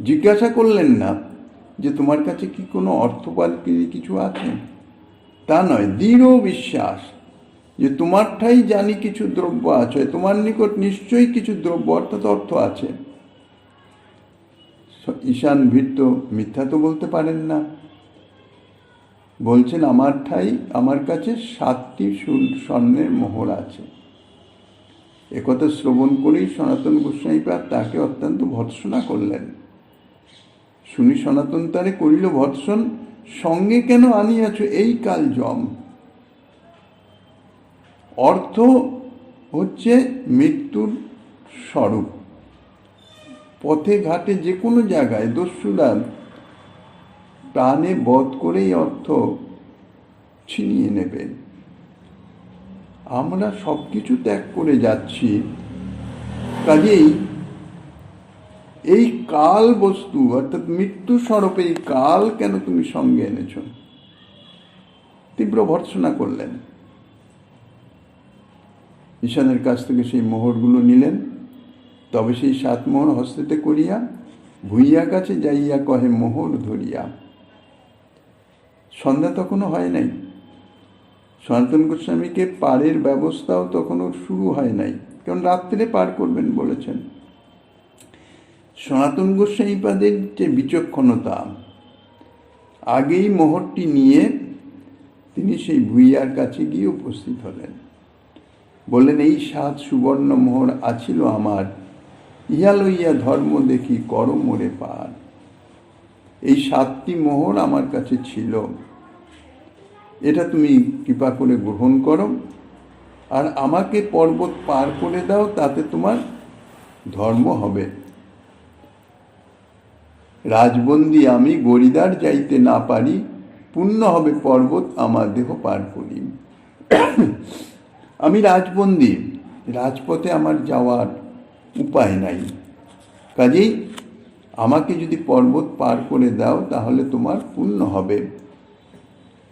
জিজ্ঞাসা করলেন না যে তোমার কাছে কি কোনো অর্থপাতি কিছু আছে, তা নয়, দৃঢ় বিশ্বাস যে তোমার ঠাই জানি কিছু দ্রব্য আছে, তোমার নিকট নিশ্চয়ই কিছু দ্রব্য অর্থাৎ অর্থ আছে। ঈশান ভৃত্য মিথ্যা তো বলতে পারেন না, বলছেন আমার কাছে 7টি স্বর্ণের মোহর আছে। একথা শ্রবণ করেই সনাতন গোস্বামীপাদ তাকে অত্যন্ত ভর্ৎসনা করলেন। শুনি সনাতন তারে করিল ভর্ৎসন, সঙ্গে কেন আনিয়াছ এই কাল জম? অর্থ হচ্ছে মৃত্যুর স্বরূপ। পথে ঘাটে যে কোনো জায়গায় দস্যুরা প্রাণে বধ করেই অর্থ ছিনিয়ে নেবে। আমরা সব কিছু ত্যাগ করে যাচ্ছি, কাজেই এই কাল বস্তু অর্থাৎ মৃত্যু স্বরূপ এই কাল কেন তুমি সঙ্গে এনেছ? তীব্র ভর্ৎসনা করলেন। ঈশানের কাছ থেকে সেই মোহরগুলো নিলেন। তবে সেই 7 মোহর হস্তেতে করিয়া ভূঁইয়া কাছে যাইয়া কহে মোহর ধরিয়া। সন্ধ্যা তখনও হয় নাই, সনাতন গোস্বামীকে পারের ব্যবস্থাও তখনও শুরু হয় নাই, কারণ রাত্রে পার করবেন বলেছেন। সনাতন গোস্বামীপাদের যে বিচক্ষণতা, আগেই মোহরটি নিয়ে তিনি সেই ভূঁইয়ার কাছে গিয়ে উপস্থিত হলেন। বললেন, এই 7 সুবর্ণ মোহর আছিল আমার, ইহা লইয়া ধর্ম দেখি কর মোরে পার। এই 7টি মোহর আমার কাছে ছিল, এটা তুমি কৃপা করে গ্রহণ করো, আর আমাকে পর্বত পার করে দাও, তাতে তোমার ধর্ম হবে। রাজবন্দি আমি গরিদার যাইতে না পারি, পুণ্য হবে পর্বত আমার দেহ পার করি। আমি রাজবন্দী, রাজপথে আমার যাওয়ার উপায় নাই, কাজেই আমাকে যদি পর্বত পার করে দাও তাহলে তোমার পুণ্য হবে।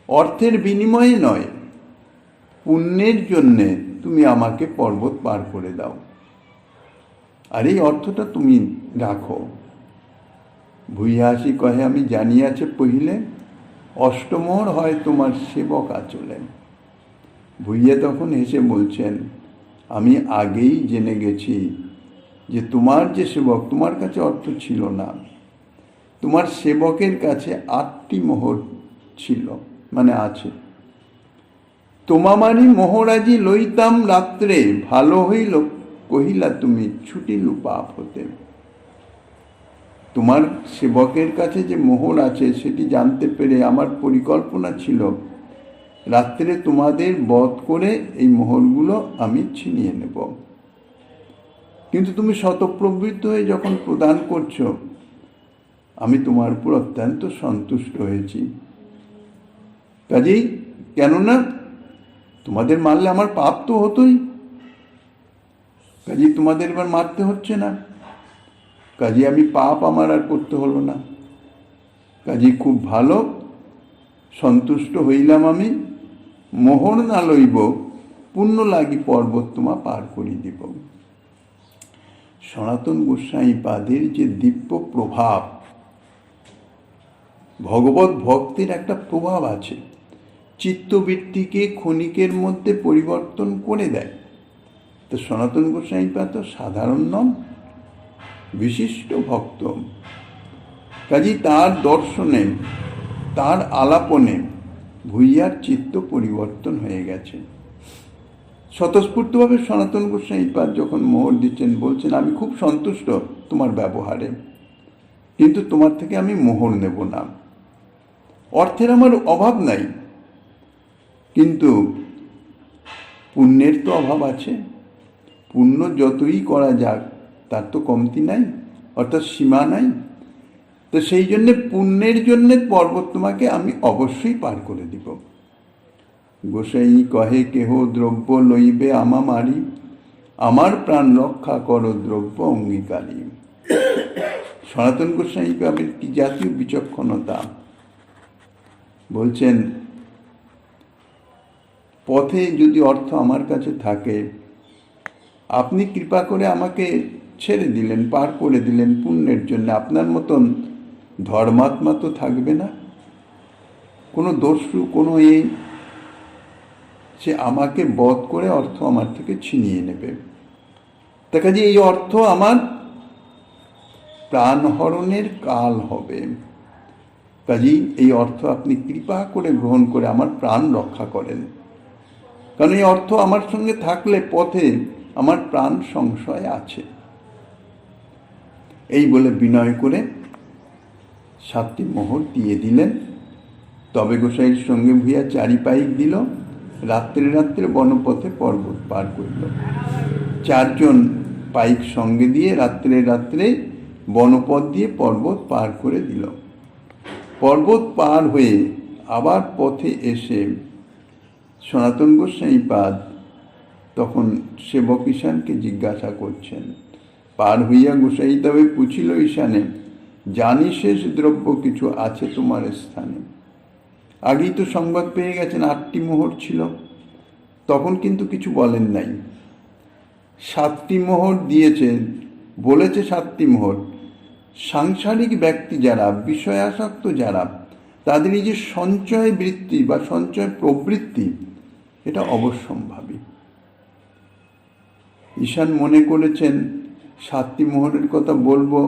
অর্থের বিনিময়ে নয়, পুণ্যের জন্যে তুমি আমাকে পর্বত পার করে দাও, আর এই অর্থটা তুমি রাখো। ভুইয়া হাসি কহে, আমি জানিয়াছে পहिले, অষ্টমোহর হয় তোমার সেবক আচলে। ভুইয়া তখন হেসে বলছেন, আমি আগেই জেনে গেছি যে তোমার যে সেবক, তোমার কাছে অর্থ ছিল না, তোমার সেবকের কাছে 8টি মোহর ছিল, মানে আছে। তোমামারি মোহরাজি লইতাম রাত্রে, ভালো হইল কহিলা তুমি ছুটিলু পাপ হতে। তোমার সেবকের কাছে যে মোহর আছে সেটি জানতে পেরে আমার পরিকল্পনা ছিল রাত্রে তোমাদের বধ করে এই মোহরগুলো আমি ছিনিয়ে নেব। কিন্তু তুমি শতপ্রবৃত্ত হয়ে যখন প্রদান করছো, আমি তোমার উপর অত্যন্ত সন্তুষ্ট হয়েছি। কাজেই, কেননা তোমাদের মারলে আমার পাপ তো হতোই, কাজেই তোমাদের এবার মারতে হচ্ছে না, কাজে আমি পাপ আমার আর করতে হলো না। কাজে খুব ভালো, সন্তুষ্ট হইলাম আমি। মোহর না লইব, পুণ্য লাগি পর্বত তোমা পার করি দিব। সনাতন গোস্বামী পাদের যে দিব্য প্রভাব, ভগবত ভক্তির একটা প্রভাব আছে, চিত্তবৃত্তিকে ক্ষণিকের মধ্যে পরিবর্তন করে দেয়। তো সনাতন গোস্বামী পাদ তো সাধারণ নন, বিশিষ্ট ভক্ত। কাজী তার দর্শনে, তার আলাপনে ভুইয়ার চিত্ত পরিবর্তন হয়ে গেছে। স্বতঃস্ফূর্তভাবে সনাতন গোস্বামী পাদ যখন মোহর দিচ্ছেন, বলছেন, আমি খুব সন্তুষ্ট তোমার ব্যবহারে, কিন্তু তোমার থেকে আমি মোহর নেব না। অর্থের আমার অভাব নাই, কিন্তু পুণ্যের তো অভাব আছে। পুণ্য যতই করা যাক তার তো কমতি নাই, অর্থাৎ সীমা নাই। তো সেই জন্যে পুণ্যের জন্যে পর্বত তোমাকে আমি অবশ্যই পার করে দিব। গোসাই কহে, কেহ দ্রব্য লইবে আমা মারি, আমার প্রাণ রক্ষা করো দ্রব্য অঙ্গীকারী। সনাতন গোস্বামী পাদের কি জাতীয় বিচক্ষণতা! বলছেন, পথে যদি অর্থ আমার কাছে থাকে, আপনি কৃপা করে আমাকে ছেড়ে দিলেন, পার করে দিলেন পুণ্যের জন্য। আপনার মতন ধর্মাত্মা তো থাকবে না, কোনো দস্যু, কোনো সে আমাকে বধ করে অর্থ আমার থেকে ছিনিয়ে নেবে। তা কাজে এই অর্থ আমার প্রাণহরণের কাল হবে। কাজেই এই অর্থ আপনি কৃপা করে গ্রহণ করে আমার প্রাণ রক্ষা করেন, কারণ এই অর্থ আমার সঙ্গে থাকলে পথে আমার প্রাণ সংশয় আছে। এই বলে বিনয় করে 7টি মোহর দিয়ে দিলেন। তবে গোসাইয়ের সঙ্গে ভুইয়া 4 পাইক দিল, রাত্রে রাত্রে বনপথে পর্বত পার করিল। 4 জন পাইক সঙ্গে দিয়ে রাত্রে রাত্রে বনপথ দিয়ে পর্বত পার করে দিল। পর্বত পার হয়ে আবার পথে এসে সনাতন গোস্বামী পাদ তখন সেবক ঈশানকে জিজ্ঞাসা করছেন। পার হইয়া গোসাই তবে পুছিল ঈশানে, জানি শেষ দ্রব্য কিছু আছে তোমার স্থানে। আগেই তো সংবাদ পেয়ে গেছেন 8টি মোহর ছিল, তখন কিন্তু কিছু বলেন নাই। 7টি মোহর দিয়েছে, বলেছে 7টি মোহর। সাংসারিক ব্যক্তি যারা, বিষয়াসক্ত যারা, তাদের এই যে সঞ্চয় বৃত্তি বা সঞ্চয় প্রবৃত্তি, এটা অবশ্যম্ভাবী। ঈশান মনে করেছেন 7টি মোহরের কথা বলবো,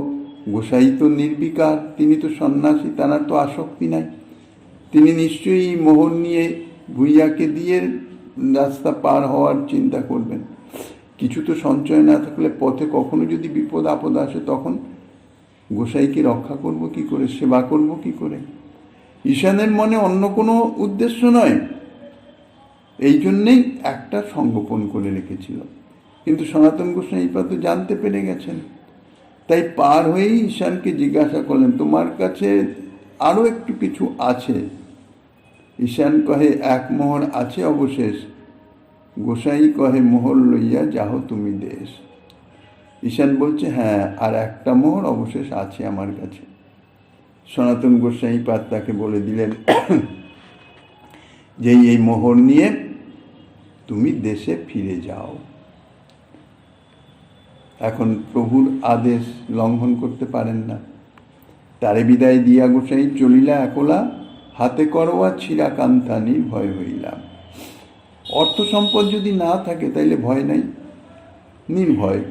গোসাই তো নির্বিকার, তিনি তো সন্ন্যাসী, তার তো আসক্তি নাই, তিনি নিশ্চয়ই মোহর নিয়ে ভুইয়াকে দিয়ে রাস্তা পার হওয়ার চিন্তা করবেন। কিছু তো সঞ্চয় না থাকলে পথে কখনো যদি বিপদ আপদ আসে, তখন গোসাইকে রক্ষা করব কি করে, সেবা করব কি করে? ঈশানের মনে অন্য কোনো উদ্দেশ্য নয়, এই জন্যেই একটা সংগোপন করে রেখেছিল। কিন্তু সনাতন গোস্বামী পাদ তো জানতে পেরে গেছেন, তাই পার হয়েই ঈশানকে জিজ্ঞাসা করলেন, তোমার কাছে আরও একটু কিছু আছে? ঈশান কহে, 1 মোহর আছে অবশেষ, গোসাই কহে মোহর লইয়া যাহ তুমি দেশ। ঈশান বলছে, হ্যাঁ, আর একটা মোহর অবশেষ আছে আমার কাছে। সনাতন গোসাইপাদ তাকে বলে দিলেন যে এই মোহর নিয়ে তুমি দেশে ফিরে যাও। এখন প্রভুর আদেশ লঙ্ঘন করতে পারেন না। তারে বিদায় দিয়া গোসাই চলিলা একলা, হাতে করোয়া ছিঁড়া কান্থা নির্ভয় হইলাম। অর্থ সম্পদ যদি না থাকে তাইলে ভয় নাই, নির্ভয়,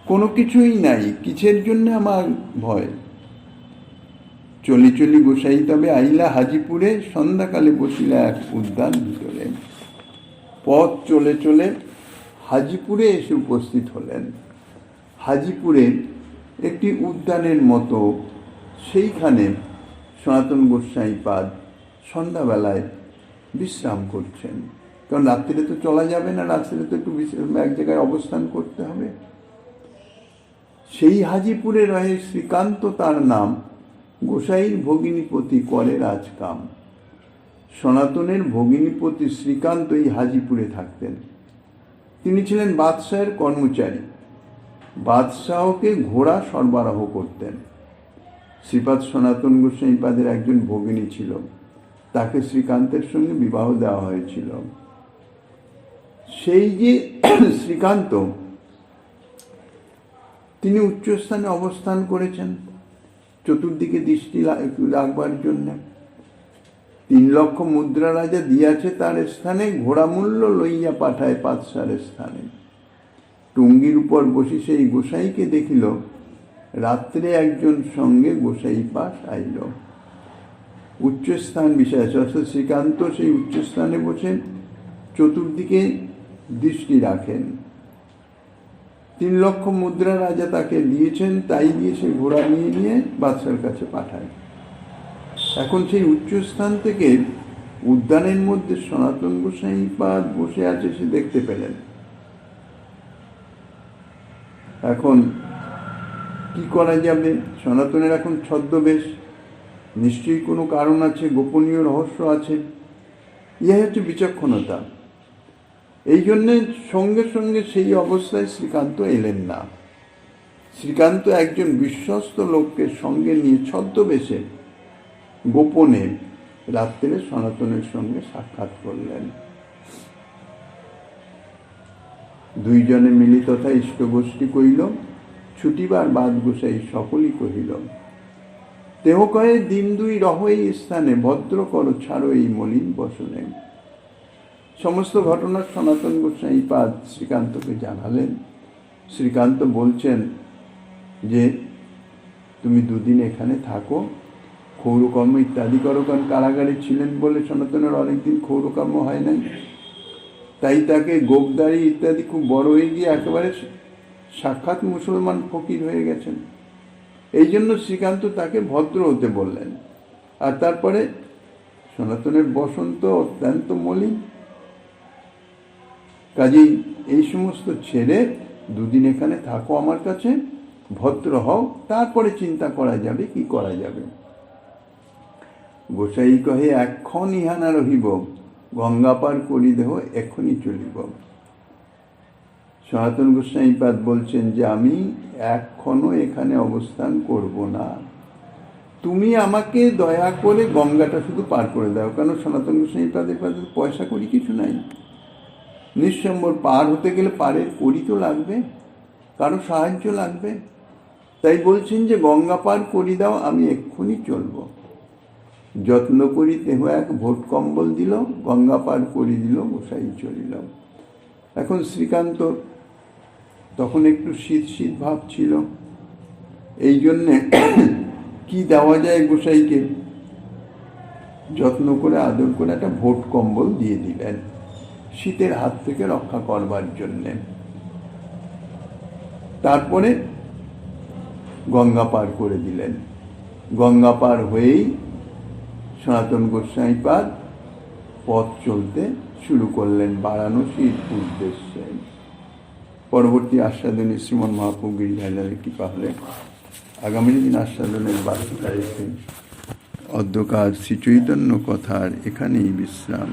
কোনো কিছুই নাই, কিসের জন্য আমার ভয়। চলি চলি গোসাই তবে আইলা হাজিপুরে, সন্ধ্যাকালে বসিলা এক উদ্যান ভিতরে। পথ চলে চলে হাজিপুরে এসে উপস্থিত হলেন। হাজিপুরে একটি উদ্যানের মতো, সেইখানে সনাতন গোস্বাইপাদ সন্ধ্যাবেলায় বিশ্রাম করছেন। কারণ রাত্রিরে তো চলা যাবে না, রাত্রিরে তো একটু এক জায়গায় অবস্থান করতে হবে। সেই হাজিপুরে রহে শ্রীকান্ত তার নাম, গোসাইর ভগিনীপতি করে রাজকাম। সনাতনের ভগিনীপতি শ্রীকান্ত এই হাজিপুরে থাকতেন। তিনি ছিলেন বাদশাহের কর্মচারী, বাদশাহকে ঘোড়া সরবরাহ করতেন। শ্রীপাদ সনাতন গোস্বাইপাদের একজন ভগিনী ছিল, তাকে শ্রীকান্তের সঙ্গে বিবাহ দেওয়া হয়েছিল। সেই যে শ্রীকান্ত, তিনি উচ্চস্থানে অবস্থান করেছেন চতুর্দিকে দৃষ্টি রাখবার জন্য। 3 লক্ষ মুদ্রা রাজা দিয়াছে তার স্থানে, ঘোড়া মূল্য লইয়া পাঠায় পাদশার স্থানে। টুঙ্গির উপর বসি সেই গোসাইকে দেখিল, রাত্রে একজন সঙ্গে গোসাই পাশ আইল। উচ্চস্থান বিশেষ, অর্থাৎ শ্রীকান্ত সেই উচ্চস্থানে বসে চতুর্দিকে দৃষ্টি রাখেন। 3 লক্ষ মুদ্রা রাজা তাকে দিয়েছেন, তাই দিয়ে সে ঘোড়া নিয়ে নিয়ে বাদশার কাছে পাঠায়। এখন সেই উচ্চস্থান থেকে উদ্যানের মধ্যে সনাতন গোসাইপাদ বসে আছে, সে দেখতে পেলেন। এখন কি করা যাবে? সনাতনের এখন ছদ্মবেশ, নিশ্চয়ই কোনো কারণ আছে, গোপনীয় রহস্য আছে। ইহা হচ্ছে বিচক্ষণতা। এই জন্যে সঙ্গে সঙ্গে সেই অবস্থায় শ্রীকান্ত এলেন না। শ্রীকান্ত একজন বিশ্বস্ত লোককে সঙ্গে নিয়ে ছদ্মবেশে গোপনে রাত্রে সনাতনের সঙ্গে সাক্ষাৎ করলেন। 2 জনে মিলি তথা ইষ্টগোষ্ঠী কইল, ছুটিবার বাদ গোসাই সকলই কহিল। দেহ কয়ে দিন 2 রহ এই স্থানে, ভদ্র করো ছাড়ো এই মলিন বসনে। সমস্ত ঘটনা সনাতন গোস্বাইপাদ শ্রীকান্তকে জানালেন। শ্রীকান্ত বলছেন যে তুমি 2 দিন এখানে থাকো, ক্ষৌরকর্ম ইত্যাদি করো। কারণ কারাগারে ছিলেন বলে সনাতনের অনেকদিন ক্ষৌরকর্ম হয় নাই, তাই তাকে গোপদারি ইত্যাদি খুব বড় হয়ে গিয়ে একেবারে সাক্ষাৎ মুসলমান ফকির হয়ে গেছেন। এই জন্য শ্রীকান্ত তাকে ভদ্র হতে বললেন। আর তারপরে সনাতনের বসন্ত অত্যন্ত মলিন, কাজেই এই সমস্ত ছেড়ে 2 দিন এখানে থাকো আমার কাছে, ভদ্র হও, তারপরে চিন্তা করা যাবে কি করা যাবে। গোসাই কহে এক্ষণ ইহা না রহিব, গঙ্গা পার করি দেহ এখনই চলিব। সনাতন গোস্বাইপাদ বলছেন যে আমি এখনো এখানে অবস্থান করব না, তুমি আমাকে দয়া করে গঙ্গাটা শুধু পার করে দাও। কেন সনাতন গোস্বাইপাদের কাছে পয়সা করি কিছু নাই, নিঃসম্বর পার হতে গেলে পারের করি তো লাগবে, কারো সাহায্য লাগবে। তাই বলছেন যে গঙ্গা পার করি দাও, আমি এক্ষুনি চলব। যত্ন করি দেহ এক ভোট কম্বল দিল, গঙ্গা পার করি দিল গোসাই চলিল। এখন শ্রীকান্ত তখন একটু শীত শীত ভাব ছিল, এই জন্যে কি দেওয়া যায় গোসাইকে, যত্ন করে আদর করে একটা ভোট কম্বল দিয়ে দিলেন শীতের হাত থেকে রক্ষা করবার জন্যে। তারপরে গঙ্গা পার করে দিলেন। গঙ্গা পার হয়েই সনাতন গোস্বাইপাদ পথ চলতে শুরু করলেন বারাণসীর উদ্দেশ্যে। পরবর্তী আস্বাদনে শ্রীমন মহাপ্রভু গিরিধারীলালের কৃপা হলে আগামী দিন আস্বাদনের 12 তারিখে অদ্যকার শ্রী চৈতন্য কথার এখানেই বিশ্রাম।